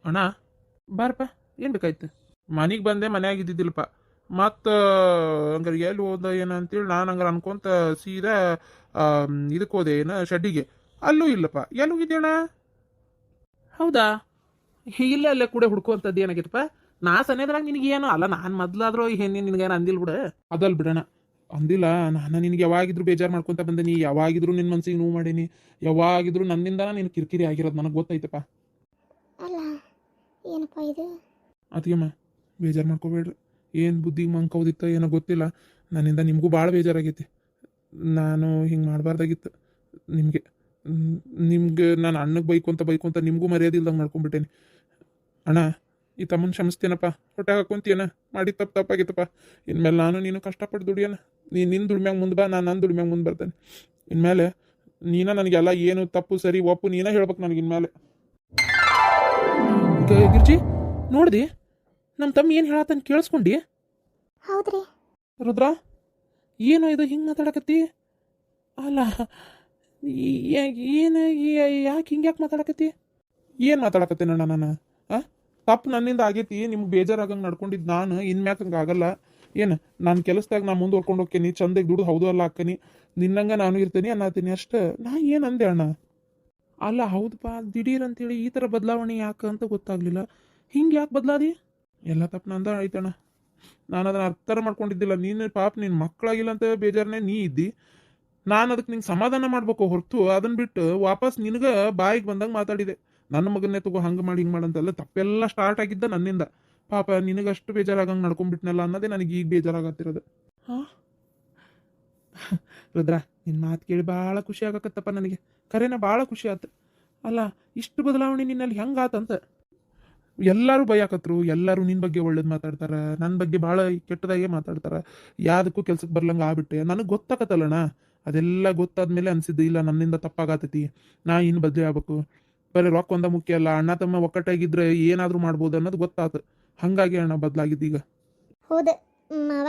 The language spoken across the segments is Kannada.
ಅಣ್ಣ ಬಾರಪ್ಪ, ಏನು ಬೇಕಾಯ್ತು? ಮನೆಗೆ ಬಂದೆ, ಮನ್ಯಾಗ ಇದ್ದಿದ್ದಿಲ್ಲಪ್ಪ. ಮತ್ತು ಹಂಗಾರೆ ಎಲ್ಲಿ ಹೋದ ಏನ ಅಂತೇಳಿ ನಾನು ಹಂಗಾರೆ ಅನ್ಕೊಂತ ಸೀದಾ ಇದಕ್ಕೆ ಹೋದೆ, ಏನು ಶೆಡ್ಡಿಗೆ. ಅಲ್ಲೂ ಇಲ್ಲಪ್ಪ. ಎಲ್ಲಿ ಹೋಗಿದ್ಯಣ್ಣ? ಹೌದಾ? ಇಲ್ಲೇ ಅಲ್ಲೇ ಕೂಡ ಹುಡ್ಕುವಂಥದ್ದು ಏನಾಗಿತ್ತಪ್ಪ? ನಾ ಸನೇದ್ರಾಗ ನಿನಗೇನು ಅಲ್ಲ, ನಾನು ಮೊದ್ಲಾದ್ರೂ ಹೆಣ್ಣು ನಿನಗೇನು ಅಂದಿಲ್ಲ ಬಿಡು. ಅದಲ್ ಬಿಡಣ, ಅಂದಿಲ್ಲ. ನಾನು ನಿನಗೆ ಯಾವಾಗಿದ್ರು ಬೇಜಾರು ಮಾಡ್ಕೊಂತ ಬಂದೀನಿ, ಯಾವಾಗಿದ್ರು ನಿನ್ನ ಮನ್ಸಿಗೆ ನೋವು ಮಾಡೀನಿ, ಯಾವಾಗಿದ್ರು ನನ್ನಿಂದ ನಿನ್ ಕಿರಿಕಿರಿ ಆಗಿರೋದು ನನಗೆ ಗೊತ್ತೈತಪ್ಪ. ಅಲ್ಲ ಏನಪ್ಪ ಇದು? ಅದಕ್ಕೆಮ್ಮ ಬೇಜಾರು ಮಾಡ್ಕೋಬೇಡ್ರಿ. ಏನು ಬುದ್ಧಿಗೆ ಮಂಕೌದಿತ್ತ ಏನೋ ಗೊತ್ತಿಲ್ಲ, ನನ್ನಿಂದ ನಿಮಗೂ ಭಾಳ ಬೇಜಾರಾಗೈತಿ. ನಾನು ಹಿಂಗೆ ಮಾಡಬಾರ್ದಾಗಿತ್ತು ನಿಮಗೆ. ನಿಮ್ಗೆ ನಾನು ಅಣ್ಣಗೆ ಬೈಕೊಂತ ನಿಮಗೂ ಮರ್ಯಾದೆ ಇಲ್ದಂಗೆ ಮಾಡ್ಕೊಂಡ್ಬಿಟ್ಟೇನಿ. ಅಣ್ಣ, ಈ ತಮ್ಮನ ಕ್ಷಮಿಸ್ತೇನಪ್ಪ. ಹೊಟ್ಟೆ ಹಾಕೊಂತೀಯನ, ಮಾಡಿ ತಪ್ಪಾಗಿತ್ತಪ್ಪ. ಇನ್ಮೇಲೆ ನಾನು ನೀನು ಕಷ್ಟಪಟ್ಟು ದುಡಿಯೋಣ. ನಿನ್ನ ದುಡಿಮ್ಯಾಗ ಮುಂದೆ ಬಾ, ನಾನು ನನ್ನ ದುಡಿಮ್ಯಾಗ ಮುಂದೆ ಬರ್ತೇನೆ. ಇನ್ಮೇಲೆ ನೀನ ನನಗೆಲ್ಲ ಏನು ತಪ್ಪು ಸರಿ ಒಪ್ಪು ನೀನೇ ಹೇಳ್ಬೇಕು ನನಗೆ ಇನ್ಮೇಲೆ. ಗಿರ್ಜಿ, ನೋಡ್ದಿ ನಮ್ಮ ತಮ್ಮ ಏನು ಹೇಳತ್ತಂತ ಕೇಳಿಸ್ಕೊಂಡಿ? ಹೌದ್ರಿ. ರುದ್ರ, ಏನು ಇದು ಹಿಂಗೆ ಮಾತಾಡಕತ್ತಿ? ಅಲ್ಲ, ಏನು, ಯಾಕೆ ಹಿಂಗ್ಯಾಕೆ ಮಾತಾಡಕತ್ತಿ? ಏನು ಮಾತಾಡಕತ್ತೇನಣ್ಣ ನಾನು? ತಪ್ಪು ನನ್ನಿಂದ ಆಗೈತಿ, ನಿಮ್ಗೆ ಬೇಜಾರಾಗಂಗೆ ನಡ್ಕೊಂಡಿದ್ದು ನಾನು. ಇನ್ಮ್ಯಾಕೆ ಹಂಗೆ ಆಗಲ್ಲ. ಏನು ನಾನು ಕೆಲಸದಾಗ ನಾ ಮುಂದುವರ್ಕೊಂಡು ಹೋಗ್ತೀನಿ, ಚಂದಾಗಿ ದುಡ್ಡು ಹೌದು ಅಲ್ಲ ಹಾಕನಿ, ನಿನ್ನಂಗೆ ನಾನು ಇರ್ತೀನಿ ಅನ್ನತೀನಿ ಅಷ್ಟೇ. ನಾ ಏನು ಅಂದೆ ಅಣ್ಣ? ಅಲ್ಲ ಹೌದಪ್ಪ, ದಿಢೀರ್ ಅಂತೇಳಿ ಈ ಥರ ಬದಲಾವಣೆ ಯಾಕೆ ಅಂತ ಗೊತ್ತಾಗ್ಲಿಲ್ಲ. ಹಿಂಗೆ ಯಾಕೆ ಬದಲಾದಿ? ಎಲ್ಲ ತಪ್ಪು ನಂದ ಆಯ್ತಣ್ಣ. ನಾನು ಅದನ್ನು ಅರ್ಥ ಮಾಡ್ಕೊಂಡಿದ್ದಿಲ್ಲ. ನೀನು ಪಾಪ ನಿನ್ನ ಮಕ್ಕಳಾಗಿಲ್ಲ ಅಂತ ಬೇಜಾರನೇ ನೀ ಇದ್ದಿ. ನಾನು ಅದಕ್ಕೆ ನಿಂಗೆ ಸಮಾಧಾನ ಮಾಡ್ಬೇಕು ಹೊರತು ಅದನ್ನು ಬಿಟ್ಟು ವಾಪಸ್ ನಿನಗೆ ಬಾಯಿಗೆ ಬಂದಂಗೆ ಮಾತಾಡಿದೆ. ನನ್ನ ಮಗನ್ನೇ ತಗೋ ಹಂಗೆ ಮಾಡಿ ಹಿಂಗೆ ಮಾಡಂತಲ್ಲ. ತಪ್ಪೆಲ್ಲ ಸ್ಟಾರ್ಟ್ ಆಗಿದ್ದ ನನ್ನಿಂದ. ಪಾಪ ನಿನಗಷ್ಟು ಬೇಜಾರಾಗಂಗೆ ನಡ್ಕೊಂಡ್ಬಿಟ್ನಲ್ಲ ಅನ್ನೋದೇ ನನಗೆ ಈಗ ಬೇಜಾರಾಗತ್ತಿರೋದು. ಹಾಂ ರುದ್ರ, ನಿನ್ನ ಮಾತು ಕೇಳಿ ಭಾಳ ಖುಷಿ ಆಗಕತ್ತಪ್ಪ ನನಗೆ. ಕರೆನ ಭಾಳ ಖುಷಿ ಆಯ್ತು. ಅಲ್ಲ, ಇಷ್ಟು ಬದಲಾವಣೆ ನಿನ್ನಲ್ಲಿ ಹೆಂಗೆ ಆತಂತ? ಎಲ್ಲರೂ ಭಯಾಕತ್ರು, ಎಲ್ಲರೂ ನಿನ್ನ ಬಗ್ಗೆ ಒಳ್ಳೇದು ಮಾತಾಡ್ತಾರೆ, ನನ್ನ ಬಗ್ಗೆ ಭಾಳ ಕೆಟ್ಟದಾಗೆ ಮಾತಾಡ್ತಾರೆ. ಯಾವುದಕ್ಕೂ ಕೆಲ್ಸಕ್ಕೆ ಬರ್ಲಂಗೆ ಆಗ್ಬಿಟ್ಟೆ. ನನಗೆ ಗೊತ್ತಾಗತ್ತಲ್ಲಣ್ಣ. ಅದೆಲ್ಲ ಗೊತ್ತಾದ್ಮೇಲೆ ಅನ್ಸಿದ್ದು ಇಲ್ಲ ನನ್ನಿಂದ ತಪ್ಪಾಗತ್ತೈತಿ, ನಾ ಇನ್ನು ಬದಲಿ ಆಗ್ಬೇಕು. ಬರೀ ರೊಕ್ಕ ಒಂದ ಮುಖ್ಯ ಅಲ್ಲ, ಅಣ್ಣ ತಮ್ಮ ಒಕ್ಕಟ್ಟಾಗಿದ್ರೆ ಏನಾದರೂ ಮಾಡ್ಬೋದು ಅನ್ನೋದು ಗೊತ್ತಾಯ್ತು. ಹಾಗಾಗಿ ಅಣ್ಣ ಬದಲಾಗಿದ್ದೀಗ. ಹೌದು ಮಾವ,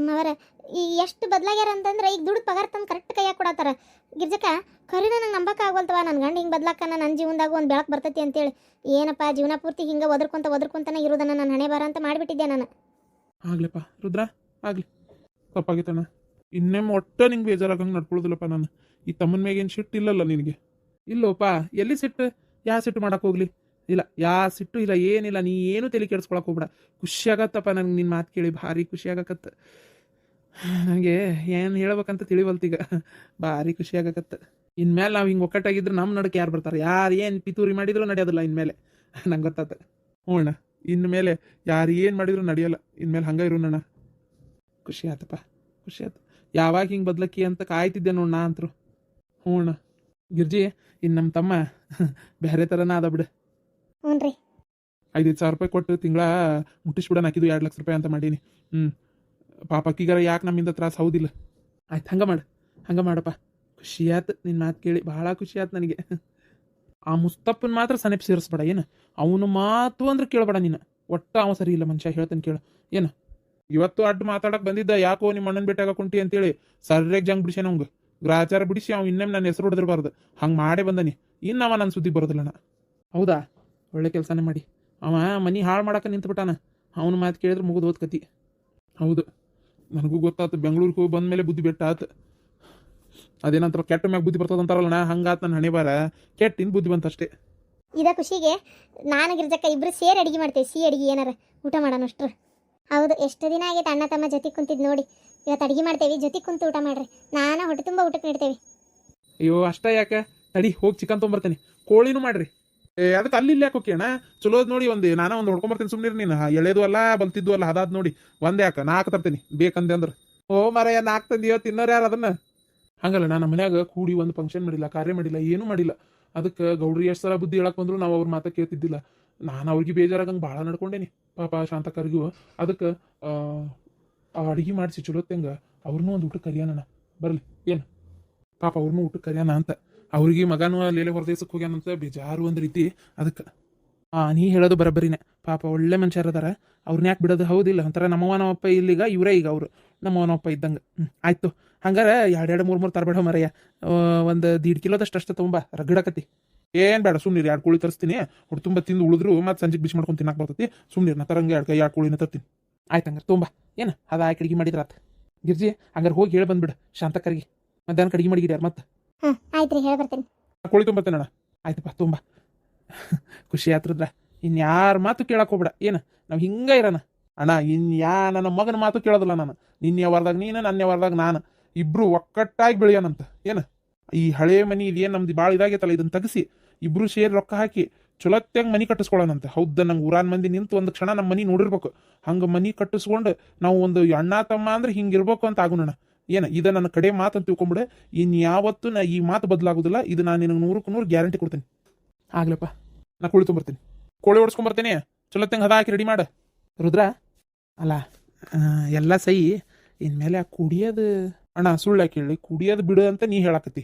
ಮಾವರ ಈ ಎಷ್ಟು ಬದಲಾಗ್ಯಾರ ಅಂತಂದ್ರೆ ಈಗ ದುಡ್ಡು ಪಗಾರ ತಂದು ಕರೆಕ್ಟ್ ಕೈಯಾಗ ಕೊಡತ್ತಾರ. ಗಿರ್ಜಕ್ಕ, ಖರೀನ ನಂಗೆ ನಂಬಕ್ಕೆ ಆಗೋಲ್ತವ. ನನ್ನ ಗಂಡ ಹಿಂಗೆ ಬದ್ಲಾಕನ ನನ್ನ ಜೀವನದಾಗ ಒಂದು ಬೆಳಕು ಬರ್ತೈತಿ ಅಂತೇಳಿ. ಏನಪ್ಪ ಜೀವನ ಪೂರ್ತಿ ಹಿಂಗೆ ಒದರ್ಕೊಂತನೇ ಇರೋದನ್ನ ನಾನು ಹಣೆ ಬಾರ ಅಂತ ಮಾಡಿಬಿಟ್ಟಿದ್ದೆ ನಾನು. ಆಗ್ಲಪ್ಪ ರುದ್ರ, ಆಗಲಿ. ತಪ್ಪಾಗಿತ್ತಣ್ಣ. ಇನ್ನೇನು ಒಟ್ಟ ನಿಂಗೆ ಬೇಜಾರಾಗಂಗೆ ನಡ್ಕೊಳ್ಳೋದಿಲ್ಲಪ್ಪ ನಾನು. ಈ ತಮ್ಮನ ಮ್ಯಾಗೇನು ಸಿಟ್ಟು ಇಲ್ಲಲ್ಲ ನಿನಗೆ? ಇಲ್ಲೋಪ್ಪ, ಎಲ್ಲಿ ಸಿಟ್ಟು? ಸಿಟ್ಟು ಮಾಡಕ್ಕೆ ಹೋಗ್ಲಿ? ಇಲ್ಲ, ಸಿಟ್ಟು ಇಲ್ಲ, ಏನಿಲ್ಲ. ನೀ ಏನು ತಲೆ ಕೆಡಿಸ್ಕೊಳಕ್ಕೆ ಹೋಗ್ಬೇಡ. ಖುಷಿ ಆಗತ್ತಪ್ಪ ನನಗೆ ನಿನ್ನ ಮಾತು ಕೇಳಿ, ಭಾರಿ ಖುಷಿ ಆಗಕತ್ತ. ನನಗೆ ಏನು ಹೇಳ್ಬೇಕಂತ ತಿಳಿವಲ್ತೀಗ. ಭಾರಿ ಖುಷಿ ಆಗಕತ್ತ. ಇನ್ಮೇಲೆ ನಾವು ಹಿಂಗೆ ಒಕ್ಕಟ್ಟಾಗಿದ್ರೆ ನಮ್ಮ ನಡಕ್ಕೆ ಯಾರು ಬರ್ತಾರೆ? ಯಾರು ಏನು ಪಿತೂರಿ ಮಾಡಿದ್ರು ನಡೆಯೋದಿಲ್ಲ ಇನ್ಮೇಲೆ. ನಂಗೆ ಗೊತ್ತಾತ. ಹ್ಞೂ ಅಣ್ಣ, ಇನ್ಮೇಲೆ ಯಾರು ಏನು ಮಾಡಿದ್ರು ನಡೆಯೋಲ್ಲ. ಇನ್ಮೇಲೆ ಹಂಗೆ ಇರೋಣ. ಖುಷಿ ಆತಪ್ಪ, ಖುಷಿ ಆಯ್ತು. ಯಾವಾಗ ಹಿಂಗೆ ಬದ್ಲಕ್ಕಿ ಅಂತ ಕಾಯ್ತಿದ್ದೆ ನೋಡು ನಾ ಅಂತರು. ಹ್ಞೂ ಅಣ್ಣ. ಗಿರ್ಜಿ, ಇನ್ನು ನಮ್ಮ ತಮ್ಮ ಬೇರೆ ಥರನ ಅದ ಬಿಡು. ಹ್ಞೂ ರೀ. 5,000 ರೂಪಾಯಿ ಕೊಟ್ಟು ತಿಂಗಳ ಮುಟ್ಟಿಸ್ಬಿಡೋಣ. ಹಾಕಿದ್ದು 2,00,000 ರೂಪಾಯಿ ಅಂತ ಮಾಡೀನಿ. ಪಾಪ ಅಕ್ಕಿಗಾರ ಯಾಕೆ ನಮ್ಮಿಂದ ತ್ರಾಸ ಹೌದಿಲ್ಲ? ಆಯ್ತು, ಹಂಗೆ ಮಾಡಪ್ಪ. ಖುಷಿ ಆಯ್ತು ನಿನ್ನ ಮಾತು ಕೇಳಿ, ಭಾಳ ಖುಷಿ ಆಯ್ತು ನನಗೆ. ಆ ಮುಸ್ತಪ್ಪನ ಮಾತ್ರ ಸನೆಪ್ ಸೇರಿಸ್ಬೇಡ. ಏನು ಅವನು ಮಾತು ಅಂದ್ರೆ ಕೇಳಬೇಡ ನೀನು. ಒಟ್ಟ ಅವ ಸರಿ ಇಲ್ಲ ಮನುಷ್ಯ, ಹೇಳ್ತಾನೆ ಕೇಳು. ಏನು ಇವತ್ತು ಅಡ್ಡ ಮಾತಾಡಕ್ಕೆ ಬಂದಿದ್ದ, ಯಾಕೋ ನಿಮ್ಮ ಅಣ್ಣನ ಭೇಟಿ ಆಗಕೊಂಟಿ ಅಂತೇಳಿ ಸರ್ಯಾಗಿ ಜಂಗ್ ಬಿಡಿಸಿ ನಮ್ಗೆ ಗ್ರಾಚಾರ ಬಿಡಿಸಿ ಅವ್ನು ಇನ್ನೇನು ನನ್ನ ಹೆಸರು ಹೊಡೆದಿರಬಾರ್ದು. ಹಂಗೆ ಮಾಡೇ ಬಂದನಿ. ಇನ್ನು ಅವ ನನ್ನ ಸುದ್ದಿ ಬರೋದಿಲ್ಲಣ್ಣ. ಹೌದಾ? ಒಳ್ಳೆ ಕೆಲಸನೇ ಮಾಡಿ. ಅವ ಮನೆ ಹಾಳು ಮಾಡಕ್ಕೆ ನಿಂತ್ಬಿಟ್ಟಾನ. ಅವನ ಮಾತು ಕೇಳಿದ್ರೆ ಮುಗಿದು ಓದ್ಕತಿ. ಹೌದು, ನನಗೂ ಗೊತ್ತಾಯ್ತು. ಬೆಂಗಳೂರಿಗೆ ಹೋಗಿ ಬಂದ ಮೇಲೆ ಬುದ್ಧಿ ಬೆಟ್ಟ ಆತು. ಅದೇನಂತಾರ, ಕೆಟ್ಟ ಮ್ಯಾಗ ಬುದ್ಧಿ ಬರ್ತದಂತಾರಲ್ಲಣ್ಣ, ಹಂಗಾತ್ ನನ್ನ ಹಣೆ ಬಾರ. ಕೆಟ್ಟಿನ ಬುದ್ಧಿ ಬಂತಷ್ಟೇ. ಇದ ಖುಷಿಗೆ ನಾನು ಗಿರ್ಜಕ್ಕ ಇಬ್ರು ಸೇರಿ ಅಡಿಗೆ ಮಾಡ್ತೇವೆ. ಸಿಹಿ ಅಡಿಗೆ ಏನಾರ ಊಟ ಮಾಡೋಣ ಅಷ್ಟ್ರು. ಹೌದು, ಎಷ್ಟು ದಿನ ಆಗೈತೆ ಅಣ್ಣ ತಮ್ಮ ಜೊತೆ ಕುಂತಿದ್ದು ನೋಡಿ. ಇವತ್ತು ಅಡಿಗೆ ಮಾಡ್ತೇವೆ, ಜೊತೆ ಕುಂತು ಊಟ ಮಾಡ್ರಿ. ನಾನು ಹೊಟ್ಟೆ ತುಂಬ ಊಟಕ್ಕೆ ನೀಡ್ತೇವೆ. ಅಯ್ಯೋ ಅಷ್ಟ ಯಾಕೆ? ತಡಿ, ಹೋಗಿ ಚಿಕನ್ ತೊಗೊಂಬರ್ತೇನೆ. ಕೋಳಿನೂ ಮಾಡ್ರಿ. ಅದಕ್ಕೆ ಅಲ್ಲಿ ಇಲ್ಲಿ ಯಾಕೆ ಹೋಗ್ಯಣ್ಣ? ಚಲೋದ್ ನೋಡಿ ಒಂದು ಒಂದು ಹೊಡ್ಕೊಂಬರ್ತೀನಿ. ಸುಮ್ಮನೆ ನೀನು ಎಳೆದು ಅಲ್ಲ ಬಲ್ತಿದ್ದು ಅಲ್ಲ, ಅದಾದ್ ನೋಡಿ. ಒಂದೇ ಯಾಕೆ 4 ತರ್ತೀನಿ ಬೇಕಂದೆ ಅಂದ್ರೆ. ಓ ಮರಯ್ಯ, 4 ತಂದಿಯೋ, ತಿನ್ನೋರು ಯಾರು ಅದನ್ನ? ಹಂಗಲ್ಲ, ನಾನು ಮನ್ಯಾಗ ಕೂಡಿ ಒಂದು ಫಂಕ್ಷನ್ ಮಾಡಿಲ್ಲ, ಕಾರ್ಯ ಮಾಡಿಲ್ಲ, ಏನೂ ಮಾಡಿಲ್ಲ. ಅದಕ್ಕೆ ಗೌಡ್ರಿ ಎಷ್ಟು ಸಲ ಬುದ್ಧಿ ಹೇಳಕ್ ಬಂದ್ರು ನಾವು ಅವ್ರ ಮಾತ ಕೇಳ್ತಿದ್ದಿಲ್ಲ. ನಾನು ಅವ್ರಿಗೆ ಬೇಜಾರಾಗಂಗೆ ಭಾಳ ನಡ್ಕೊಂಡೇನಿ ಪಾಪ ಶಾಂತಕರಿಗೂ. ಅದಕ್ಕೆ ಅಡುಗೆ ಮಾಡಿಸಿ ಚಲೋತ್ತಂಗೆ ಅವ್ರನ್ನೂ ಒಂದು ಊಟಕ್ಕೆ ಕರಿಯೋಣ ಬರಲಿ. ಏನು ಪಾಪ ಅವ್ರನ್ನೂ ಊಟಕ್ಕೆ ಕರಿಯೋಣ ಅಂತ. ಅವ್ರಿಗೆ ಮಗನೂ ಲೇಲೆ ಹೊರದೇಶಕ್ಕೆ ಹೋಗ್ಯಾನಂತ ಬೇಜಾರು ಒಂದು ರೀತಿ. ಅದಕ್ಕೆ ನೀ ಹೇಳೋದು ಬರಬರಿನೇ. ಪಾಪ ಒಳ್ಳೆ ಮನುಷ್ಯರು ಅದಾರ, ಅವ್ರನ್ನ ಯಾಕೆ ಬಿಡೋದು? ಹೌದಿಲ್ಲ? ಒಂಥರ ನಮ್ಮವನಪ್ಪ ಇಲ್ಲಿಗ, ಇವರೇ ಈಗ ಅವರು ನಮ್ಮವನಪ್ಪ ಇದ್ದಂಗೆ. ಆಯ್ತು, ಹಂಗಾರೆ 2-3 ತರಬೇಡ ಮರಯ್ಯ. ಒಂದು 1.5 ಕಿಲೋದಷ್ಟು ಅಷ್ಟು ತೊಗೊಂಬ, ರಗಡಕತಿ. ಏನ್ ಬೇಡ ಸುಮ್ಮನೆ 2 ಕೋಳಿ ತರಿಸ್ತೀನಿ. ಹೊಟ್ಟೆ ತುಂಬ ತಿಂದು ಉಳಿದ್ರು ಮತ್ತೆ ಸಂಜೆಗೆ ಬಿಸಿ ಮಾಡ್ಕೊಂಡು ತಿನ್ನಕ್ಕೆ ಬರ್ತೈತಿ. ಸುಮ್ಮನೆ ನಾ ತರಂಗೆ 2 ಕೋಳಿನ ತರ್ತೀನಿ. ಆಯ್ತು ಹಂಗಾರೆ ತುಂಬ ಏನು ಅದ ಆಯ್ಕೆ ಅಡಿಗೆ ಮಾಡಿದ್ರಾತ. ಗಿರ್ಜಿ ಹಂಗಾರೆ ಹೋಗಿ ಹೇಳಿ ಬಂದ್ಬಿಡು ಶಾಂತಕ್ಕರಿಗೆ ಮಧ್ಯಾಹ್ನ ಅಡಿಗೆ ಮಾಡಿಗಿಡ್ಯಾರ ಮತ್ತೆ. ಆಯ್ತು ರೀ, ಹೇಳಿ ಬರ್ತೇನೆ. ಕೋಳಿ ತುಂಬತ್ತೇನಣ್ಣ. ಆಯ್ತಪ್ಪ ತುಂಬ ಖುಷಿ ಆತ್ರದ್ರ. ಇನ್ಯಾರ ಮಾತು ಕೇಳಕ್ಕೆ ಹೋಗ್ಬೇಡ. ಏನು ನಾವು ಹಿಂಗೆ ಇರೋಣ ಅಣ್ಣ. ನನ್ನ ಮಗನ ಮಾತು ಕೇಳೋದಿಲ್ಲ ನಾನು. ನಿನ್ನೆ ವಾರದಾಗ ನೀನು, ನನ್ನೆ ವಾರದಾಗ ನಾನು, ಇಬ್ರು ಒಕ್ಕಟ್ಟಾಗಿ ಬೆಳೆಯೋಣಂತ. ಏನು ಈ ಹಳೆ ಮನಿ ಇದೇನು ನಮ್ದು ಭಾಳ ಇದಾಗೈತಲ್ಲ, ಇದನ್ನ ತೆಗಿಸಿ ಇಬ್ರು ಸೇರಿ ರೊಕ್ಕ ಹಾಕಿ ಚೊಲತ್ತೆಂಗೆ ಮನಿ ಕಟ್ಟಿಸ್ಕೊಳ್ಳೋಣಂತ. ಹೌದಾ, ನಂಗೆ ಊರಾನ್ ಮಂದಿ ನಿಂತು ಒಂದು ಕ್ಷಣ ನಮ್ಮ ಮನಿ ನೋಡಿರ್ಬೇಕು. ಹಂಗೆ ಮನಿ ಕಟ್ಟಿಸ್ಕೊಂಡು ನಾವು ಒಂದು ಅಣ್ಣ ತಮ್ಮ ಅಂದ್ರೆ ಹಿಂಗಿರ್ಬೇಕು ಅಂತ ಆಗೋಣ. ಏನು ಇದು ನನ್ನ ಕಡೆ ಮಾತು ಅಂತ ತಿಳ್ಕೊಂಬಿಡು. ಇನ್ಯಾವತ್ತು ನಾ ಈ ಮಾತು ಬದಲಾಗೋದಿಲ್ಲ. ಇದು ನಾನು ನಿನಗೆ 100ಕ್ಕೆ 100 ಗ್ಯಾರಂಟಿ ಕೊಡ್ತೀನಿ. ಆಗ್ಲಪ್ಪ, ನಾ ಕೋಳಿ ತೊಗೊಂಬರ್ತೀನಿ. ಕೋಳಿ ಓಡಿಸ್ಕೊಂಬರ್ತೀನಿ. ಚೊಲತ್ತೆಂಗೆ ಹದ ಹಾಕಿ ರೆಡಿ ಮಾಡು ರುದ್ರ. ಅಲ್ಲ ಎಲ್ಲ ಸಹಿ. ಇನ್ಮೇಲೆ ಆ ಕುಡಿಯೋದು ಅಣ್ಣ ಸುಳ್ಳು ಯಾಕೆ ಹೇಳಿ, ಕುಡಿಯೋದು ಬಿಡು ಅಂತ ನೀ ಹೇಳಾಕತ್ತಿ.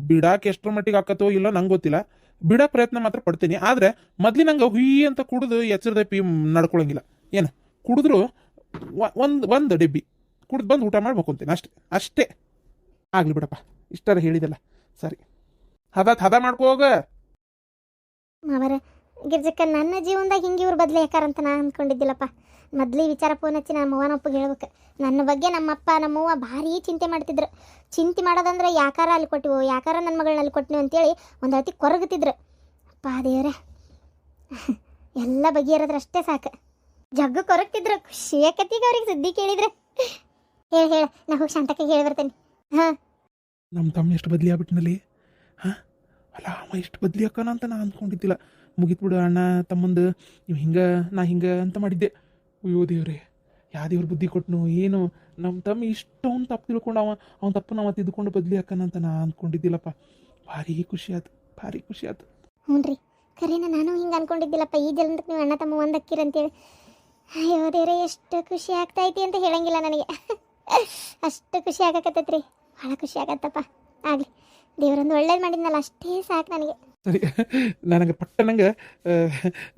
ಬಿಡಾಕೆ ಎಷ್ಟರ ಮಟ್ಟಿಗೆ ಆಕತ್ತೋ ಇಲ್ಲೋ ನಂಗೆ ಗೊತ್ತಿಲ್ಲ. ಬಿಡೋ ಪ್ರಯತ್ನ ಮಾತ್ರ ಪಡ್ತೀನಿ. ಆದರೆ ಮೊದ್ಲಿನಂಗೆ ಹುಯಿ ಅಂತ ಕುಡಿದು ಎಚ್ಚರದಪ್ಪಿ ನಡ್ಕೊಳಂಗಿಲ್ಲ. ಏನು ಕುಡಿದ್ರು ಒಂದು ಡೆಬ್ಬಿ ಕುಡ್ದು ಬಂದು ಊಟ ಮಾಡಿ ಮಕ್ಕೊಂತೀನಿ ಅಷ್ಟೇ. ಆಗಲಿ ಬಿಡಪ್ಪ, ಇಷ್ಟಾರ ಹೇಳಿದಲ್ಲ ಸರಿ. ಹದ ಮಾಡ್ಕೋ ಹೋಗ ಮಾವರ. ಗಿರ್ಜಕ್ಕ ನನ್ನ ಜೀವನದಾಗ ಹಿಂಗೆ ಇವ್ರು ಬದಲಿ ಯಾಕಾರಂತ ನಾ ಅಂದ್ಕೊಂಡಿದ್ದಿಲ್ಲಪ್ಪ. ಮೊದಲೇ ವಿಚಾರ ಫೋನ್ ಹಚ್ಚಿ ನಮ್ಮ ಅವ್ವನ ಒಪ್ಪಿಗೆ ಹೇಳ್ಬೇಕು. ನನ್ನ ಬಗ್ಗೆ ನಮ್ಮಪ್ಪ ನಮ್ಮವ್ವ ಭಾರಿ ಚಿಂತೆ ಮಾಡ್ತಿದ್ರು. ಚಿಂತೆ ಮಾಡೋದಂದ್ರೆ ಯಾಕಾರ ಅಲ್ಲಿ ಕೊಟ್ಟಿವು, ಯಾಕಾರ ನನ್ನ ಮಗಳನ್ನ ಅಲ್ಲಿ ಕೊಟ್ಟಿವಿ ಅಂತೇಳಿ ಒಂದು ಅತಿ ಕೊರಗುತ್ತಿದ್ರು. ಅಪ್ಪ ದೇವ್ರೆ, ಎಲ್ಲ ಬಗೆಹರಿದ್ರೆ ಅಷ್ಟೇ ಸಾಕು. ಜಗ್ಗು ಕೊರಗ್ತಿದ್ರು. ಖುಷಿಯಾಕತ್ತೀಗ ಅವ್ರಿಗೆ ಸುದ್ದಿ ಕೇಳಿದ್ರೆ. ಹೇಳ ನಾ ಹೋಗಿ ಶಾಂತಕ್ಕೆ ಹೇಳಿ ಬರ್ತೇನೆ. ಹಾಂ, ನಮ್ಮ ತಮ್ಮ ಎಷ್ಟು ಬದಲಿ ಆಗ್ಬಿಟ್ಟಿನಲ್ಲಿ. ಹಾಂ, ಅಲ್ಲ ಅವ ಎಷ್ಟು ಬದಲಿ ಅಕ್ಕನ ಅಂತ ನಾ ಅಂದ್ಕೊಂಡಿದ್ದಿಲ್ಲ. ಮುಗಿತ್ಬಿಡು ಅಣ್ಣ ತಮ್ಮಂದು ನೀವು ಹಿಂಗೆ ನಾ ಹಿಂಗೆ ಅಂತ ಮಾಡಿದ್ದೆ. ಅಯ್ಯೋ ದೇವ್ರೆ, ಯಾವ ದೇವ್ರ ಬುದ್ಧಿ ಕೊಟ್ಟನು ಏನು. ನಮ್ಮ ತಮ್ಮ ಇಷ್ಟೊಂದು ತಪ್ಪು ತಿಳ್ಕೊಂಡು ಅವನ ತಪ್ಪು ನಾವು ತಿದ್ದುಕೊಂಡು ಬದಲಿ ಅಕ್ಕನಂತ ನಾ ಅಂದ್ಕೊಂಡಿದ್ದಿಲ್ಲಪ್ಪ. ಭಾರಿ ಖುಷಿ ಆಯ್ತು, ಭಾರಿ ಖುಷಿ ಆಯ್ತು. ಹ್ಞೂ ರೀ, ಖರೇನ ನಾನು ಹಿಂಗೆ ಅಂದ್ಕೊಂಡಿದ್ದಿಲ್ಲಪ್ಪ. ಈ ಜಲದಕ್ಕೆ ನೀವು ಅಣ್ಣ ತಮ್ಮ ಒಂದು ಅಕ್ಕಿರಂತೇಳಿ. ಅಯ್ಯೋ ದೇವ್ರೆ, ಎಷ್ಟು ಖುಷಿ ಆಗ್ತೈತಿ ಅಂತ ಹೇಳಂಗಿಲ್ಲ ನನಗೆ. ಅಷ್ಟು ಖುಷಿ ಆಗಕತ್ತೈತ್ರಿ, ಭಾಳ ಖುಷಿ ಆಗತ್ತಪ್ಪ. ಆಗಲಿ, ದೇವರೊಂದು ಒಳ್ಳೇದು ಮಾಡಿದ್ನಲ್ಲ ಅಷ್ಟೇ ಸಾಕು ನನಗೆ. ಸರಿ, ನನಗೆ ಪಟ್ಟನಂಗೆ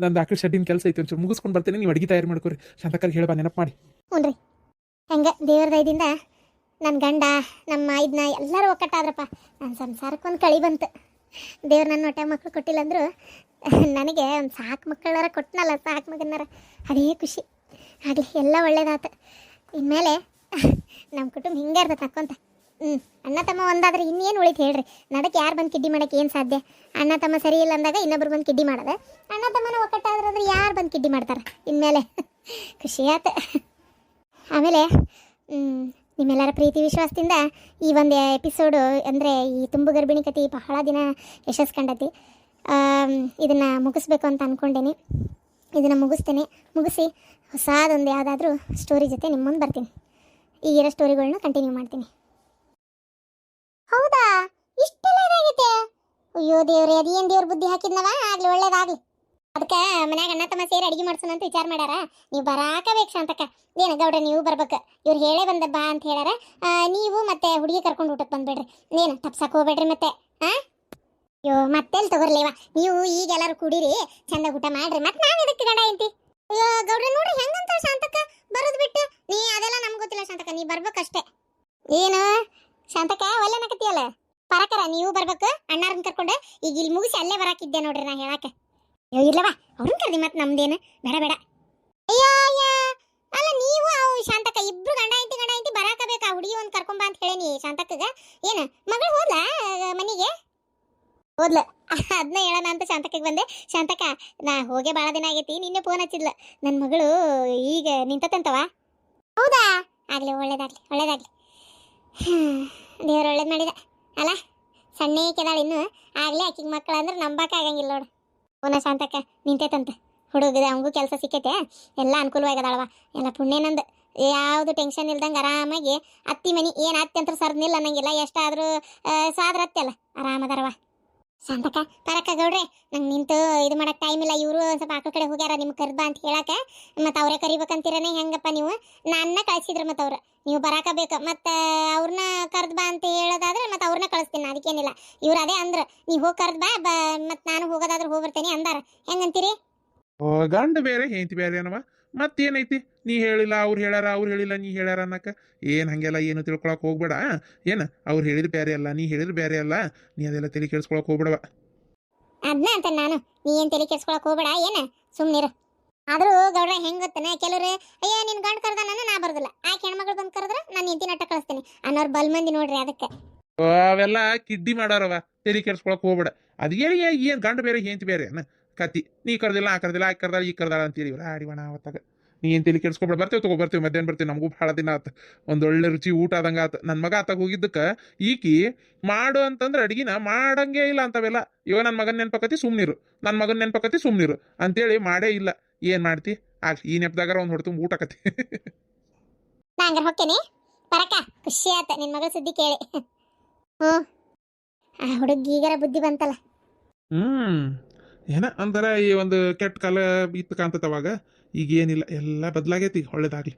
ನಂದು ಆಕಳ ಶೆಡ್ಡಿನ ಕೆಲಸ ಐತಿ, ಒಂಚೂರು ಮುಗಿಸ್ಕೊಂಡು ಬರ್ತೇನೆ. ನೀವು ಅಡುಗೆ ತಯಾರು ಮಾಡ್ಕೊರಿ. ಶಾಂತಕ್ಕರಿಗೆ ಹೇಳಬಾ, ನೆನಪು ಮಾಡಿ. ಹ್ಞೂ ರೀ, ಹೆಂಗೆ ದೇವ್ರ ದಯದಿಂದ ನನ್ನ ಗಂಡ ನಮ್ಮ ಇದನ್ನ ಎಲ್ಲರೂ ಒಕ್ಕಟ್ಟಾದ್ರಪ್ಪ. ನನ್ನ ಸಂಸಾರಕ್ಕೊಂದು ಕಳಿ ಬಂತು. ದೇವ್ರು ನನ್ನ ಹೊಟ್ಟೆ ಮಕ್ಕಳು ಕೊಟ್ಟಿಲ್ಲ ಅಂದರು ನನಗೆ ಒಂದು ಸಾಕು ಮಕ್ಕಳಾರ ಕೊಟ್ಟನಲ್ಲ, ಸಾಕು ಮಗನಾರ, ಅದೇ ಖುಷಿ. ಆಗಲಿ, ಎಲ್ಲ ಒಳ್ಳೇದಾತು. ಇನ್ಮೇಲೆ ನಮ್ಮ ಕುಟುಂಬ ಹಿಂಗೆ ಇರ್ತದೆ ನಕ್ಕೊಂತ. ಅಣ್ಣ ತಮ್ಮ ಒಂದಾದ್ರೆ ಇನ್ನೇನು ಉಳಿತು ಹೇಳ್ರಿ. ನಡಕ್ಕೆ ಯಾರು ಬಂದು ಕಿಡ್ಡಿ ಮಾಡೋಕ್ಕೆ ಏನು ಸಾಧ್ಯ? ಅಣ್ಣ ತಮ್ಮ ಸರಿ ಇಲ್ಲ ಅಂದಾಗ ಇನ್ನೊಬ್ರು ಬಂದು ಕಿಡ್ಡಿ ಮಾಡೋದು. ಅಣ್ಣ ತಮ್ಮನ ಒಕ್ಕಟ್ಟಾದ್ರೆ ಯಾರು ಬಂದು ಕಿಡ್ಡಿ ಮಾಡ್ತಾರೆ ಇನ್ಮೇಲೆ? ಖುಷಿ ಆಯ್ತು. ಆಮೇಲೆ ನಿಮ್ಮೆಲ್ಲರ ಪ್ರೀತಿ ವಿಶ್ವಾಸದಿಂದ ಈ ಒಂದು ಎಪಿಸೋಡು ಅಂದರೆ ಈ ತುಂಬು ಗರ್ಭಿಣಿ ಕತೆ ಬಹಳ ದಿನ ಯಶಸ್ಸು ಕಂಡತಿ. ಇದನ್ನು ಮುಗಿಸ್ಬೇಕು ಅಂತ ಅಂದ್ಕೊಂಡೇನಿ. ಇದನ್ನು ಮುಗಿಸಿ ಹೊಸದೊಂದು ಯಾವುದಾದ್ರೂ ಸ್ಟೋರಿ ಜೊತೆ ನಿಮ್ಮ ಮುಂದೆ ಬರ್ತೀನಿ. ಈಗಿರೋ ಸ್ಟೋರಿಗಳನ್ನ ಕಂಟಿನ್ಯೂ ಮಾಡ್ತೀನಿ. ಹೌದಾ, ಇಷ್ಟೆಲ್ಲ ಏನಾಗೈತೆ? ಅಯ್ಯೋ ದೇವ್ರೆ, ಅದೇನು ದೇವ್ರ ಬುದ್ಧಿ ಹಾಕಿದ್ನವ. ಆಗಲಿ, ಒಳ್ಳೇದಾಗಲಿ. ಅದಕ್ಕೆ ಮನ್ಯಾಗ ಅಣ್ಣ ತಮ್ಮ ಸೇರಿ ಅಡುಗೆ ಮಾಡ್ಸೋಣ ಅಂತ ವಿಚಾರ ಮಾಡ್ಯಾರ. ನೀವು ಬರಾಕಬೇಕು ಶಾಂತಕ್ಕ. ಏನು ಗೌಡ್ರೆ, ನೀವು ಬರ್ಬೇಕು. ಇವ್ರು ಹೇಳೇ ಬಂದ ಬಾ ಅಂತ ಹೇಳ್ಯಾರ. ನೀವು ಮತ್ತೆ ಹುಡುಗಿ ಕರ್ಕೊಂಡು ಊಟಕ್ಕೆ ಬಂದ್ಬಿಡ್ರಿ. ಏನು ತಪ್ಸಕ್ಕೆ ಹೋಗ್ಬೇಡ್ರಿ ಮತ್ತೆ. ಅಯ್ಯೋ, ಮತ್ತೆಲ್ಲಿ ತಗೋರ್ಲೇವ ನೀವು. ಈಗ ಎಲ್ಲರೂ ಕುಡೀರಿ, ಚಂದ ಊಟ ಮಾಡ್ರಿ. ಮತ್ತೆ ನಾನು ಇದಕ್ಕೆ ಗಂಡ ಐತಿ. ಅಯ್ಯೋ ಗೌಡ್ರೆ, ನೋಡ್ರಿ ಹೆಂಗಂತ ಶಾಂತಕ್ಕ ಬರೋದು ಬಿಟ್ಟು. ನೀ ಅದೆಲ್ಲ ನಮ್ಗೆ ಗೊತ್ತಿಲ್ಲ ಶಾಂತಕ್ಕ, ನೀ ಬರ್ಬೇಕಷ್ಟೇ. ಏನು ಶಾಂತಕ್ಕ ಒಲ್ಲೆನಕತಿಯಲ್ಲ, ಪರಕರ ನೀವು ಬರ್ಬೇಕು ಅಣ್ಣಾರನ್ನ ಕರ್ಕೊಂಡು. ಈಗ ಇಲ್ಲಿ ಮುಗಿಸಿ ಅಲ್ಲೇ ಬರಾಕಿದ್ದೆ ನೋಡ್ರಿ ನಾ ಹೇಳಕ್ಕೆ. ಅಯ್ಯೋ ಇಲ್ಲವಾ, ಅವ್ರನ್ನ ಕರ್ದಿ ಮತ್ತೆ ನಮ್ದೇನು ಬೇಡ. ಅಯ್ಯೋ ಅಲ್ಲ, ನೀವು ಶಾಂತಕ್ಕ ಇಬ್ರು ಗಂಡ ಐತಿ ಬರಾಕಬೇಕಾ? ಹುಡುಗಿ ಒಂದು ಕರ್ಕೊಂಬ ಅಂತ ಹೇಳೇನಿ ಶಾಂತಕ್ಕಗ. ಏನು ಮಗಳು ಹೋದ್ಲಾ ಮನೆಗೆ? ಹೋದ್ಲ, ಅದನ್ನ ಹೇಳೋಣ ಅಂತ ಶಾಂತಕ್ಕಗೆ ಬಂದೆ. ಶಾಂತಕ್ಕ, ನಾ ಹೋಗೇ ಭಾಳ ದಿನ ಆಗೈತಿ. ನಿನ್ನೆ ಫೋನ್ ಹಚ್ಚಿದ್ಲ. ನನ್ನ ಮಗಳು ಈಗ ನಿಂತತಂತವ. ಹೌದಾ? ಆಗಲಿ, ಒಳ್ಳೇದಾಗಲಿ. ದೇವ್ರು ಒಳ್ಳೇದು ಮಾಡಿದ ಅಲ್ಲ. ಸಣ್ಣೇ ಕೆದಾಳ ಇನ್ನು. ಆಗಲೇ ಆಕಿಗೆ ಮಕ್ಕಳು ಅಂದ್ರೆ ನಂಬಕ್ಕಾಗಂಗಿಲ್ಲ ನೋಡು. ಪುನಃ ಶಾಂತಕ್ಕ ನಿಂತೈತಂತ. ಹುಡುಗದ ಅವಂಗೂ ಕೆಲಸ ಸಿಕ್ಕೈತೆ, ಎಲ್ಲ ಅನುಕೂಲವಾಗದಾಳವ. ಎಲ್ಲ ಪುಣ್ಯನಂದು ಯಾವುದು ಟೆನ್ಷನ್ ಇಲ್ದಂಗೆ ಆರಾಮಾಗಿ ಅತ್ತಿ ಮನಿ ಏನು ಅತ್ತಿ ಅಂತ ಸರ್ನಿಲ್ಲ ಅನ್ನಂಗಿಲ್ಲ. ಎಷ್ಟಾದರೂ ಸಾದ್ರ ಅತ್ತಿ ಅಲ್ಲ, ಆರಾಮದಾರವ. ಶಾಂತಕ್ಕ ಪರಕ್ಕ ಗೌಡ್ರೆ, ನಂಗೆ ನಿಂತು ಇದು ಮಾಡಕ್ಕೆ ಟೈಮ್ ಇಲ್ಲ. ಇವರು ಸ್ವಲ್ಪ ಆಕಳ ಕಡೆ ಹೋಗ್ಯಾರ, ನಿಮ್ಗೆ ಕರ್ದ ಅಂತ ಹೇಳಕ್ಕೆ. ಮತ್ತು ಅವರೇ ಕರಿಬೇಕಂತೀರನೇ ಹೆಂಗಪ್ಪ ನೀವು? ನನ್ನ ಕಳಿಸಿದ್ರು ಮತ್ತು ಅವ್ರು ನೀವು ಬರಾಕಬೇಕು. ಮತ್ತು ಅವ್ರನ್ನ ಕರ್ದು ಬಾ ಅಂತ ಹೇಳೋದಾದ್ರೆ ಮತ್ತು ಅವ್ರನ್ನ ಕಳಿಸ್ತೀನಿ, ಅದಕ್ಕೇನಿಲ್ಲ. ಇವ್ರು ಅದೇ ಅಂದ್ರೆ ನೀವು ಹೋಗಿ ಕರ್ದು ಬಾ ಮತ್ತು ನಾನು ಹೋಗೋದಾದ್ರೆ ಹೋಗ್ಬರ್ತೇನೆ ಅಂದಾರ. ಹೆಂಗಂತೀರಿ? ಗಂಡ ಬೇರೆ ಹೆಂಡತಿ ಬೇರೆ ಏನವ, ಮತ್ತೇನೈತಿ? ನೀ ಹೇಳಿಲ್ಲ ಅವ್ರು ಹೇಳ್ಯಾರ, ಅವ್ರು ಹೇಳಿಲ್ಲ ನೀ ಹೇಳ್ಯಾರ ಅನ್ನಕ್ಕೆ ಏನು ಹಾಗೆಲ್ಲ ಏನು ತಿಳ್ಕೊಳಕ್ಕೆ ಹೋಗ್ಬೇಡ. ಏನು ಅವ್ರು ಹೇಳಿದ್ರು ಬೇರೆ ಅಲ್ಲ, ನೀ ಹೇಳಿದ್ರು ಬೇರೆ ಅಲ್ಲ. ನೀ ಅದೆಲ್ಲ ತಲೆ ಕೆಡಿಸ್ಕೊಳಕ್ಕೆ ಹೋಗ್ಬೇಡವ. ಅದನ್ನ ಅಂತ ನಾನು ನೀ ಏನ್ ತಲೆ ಕೆಡ್ಸ್ಕೊಳಕ್ ಹೋಗ್ಬೇಡ ಏನ ಸುಮ್ನಿರು. ಆದ್ರೂ ಗೌಡ್ರ ಹೆಂಗ್ ಗೊತ್ತನ ಕೆಲವ್ರು ಅಯ್ಯ ನಿನ್ ಗಂಡ ಕರ್ದ ನಾ ಬರೋದಿಲ್ಲ ಆಕೆ ಹೆಣ್ಮಗಳು ಬಂದ್ ಕರೆದ್ರ ನಾನು ಇಂತಿ ನಟ ಕಳಿಸ್ತೇನೆ ಅನ್ನೋರ್ ಬಲ್ ಮಂದಿ ನೋಡ್ರಿ ಅದಕ್ಕೆ. ಅವೆಲ್ಲ ಕಿಡ್ಡಿ ಮಾಡೋರವ, ತೆಲಿ ಕೆಡ್ಸ್ಕೊಳಕ್ ಹೋಗ್ಬೇಡ. ಅದೇಳಿ ಏನ್ ಗಂಡ ಬೇರೆ ಹೆಂತಿ ಬೇರೆ ಕತಿ. ನೀ ಕರ್ದಿಲ್ಲ ಆ ಕರ್ದಿಲ್ಲ ಆ ಕರ್ದಾಳ ಈ ಕರ್ದಾಳ ಅಂತೇಳಿ ಆಡಿವಣ ಅವತ್ತಾಗ. ನೀ ಏನ್ ತಲೆ ಕೆಡ್ಸ್ಕೊಬೇಡ, ಬರ್ತೇವೆ ಬರ್ತೀವಿ ಮಧ್ಯಾಹ್ನ ಬರ್ತೀವಿ. ನಮಗೂ ಭಾಳ ದಿನ ಆತ, ಒಂದೊಳ್ಳೆ ರುಚಿ ಊಟ ಆದಂಗ ಆತ. ನನ್ನ ಮಗ ಆತಾಗ ಹೋಗಿದ್ದಕ್ಕ ಈಕಿ ಮಾಡು ಅಂತಂದ್ರೆ ಅಡಿಗಿನ ಮಾಡಂಗೇ ಇಲ್ಲ ಅಂತವೆಲ್ಲ. ಇವ ನನ್ನ ಮಗನ್ ನೆನ್ಪಕತಿ ಸುಮ್ನಿರು, ನನ್ನ ಮಗನ್ ನೆನ್ಪಕತಿ ಸುಮ್ನಿರು ಅಂತೇಳಿ ಮಾಡೇ ಇಲ್ಲ. ಏನ್ ಮಾಡ್ತಿ ಆಗ್ಲಿ, ಈ ನೆಪದಾಗಾರ ಒಂದ್ ಹೊಡ್ತು ಊಟಕತಿ. ನಾ ಹಂಗಾರ ಹೊಕ್ಕೇನಿ ಬರಕ. ಖುಷಿ ಆತ ನಿನ್ ಮಗಳ ಸುದ್ದಿ ಕೇಳಿ. ಹ್ಮ್ ಆ ಹುಡುಗೀಗರ ಬುದ್ಧಿ ಬಂತಲ್ಲ. ಏನ ಅಂತಾರ ಈ ಒಂದು ಕೆಟ್ಟ ಕಾಲ ಇತ್ತು ಕಾಣ್ತತವಾಗ. ಈಗ ಏನಿಲ್ಲ, ಎಲ್ಲ ಬದಲಾಗೈತಿ, ಒಳ್ಳೇದಾಗ್ಲಿ.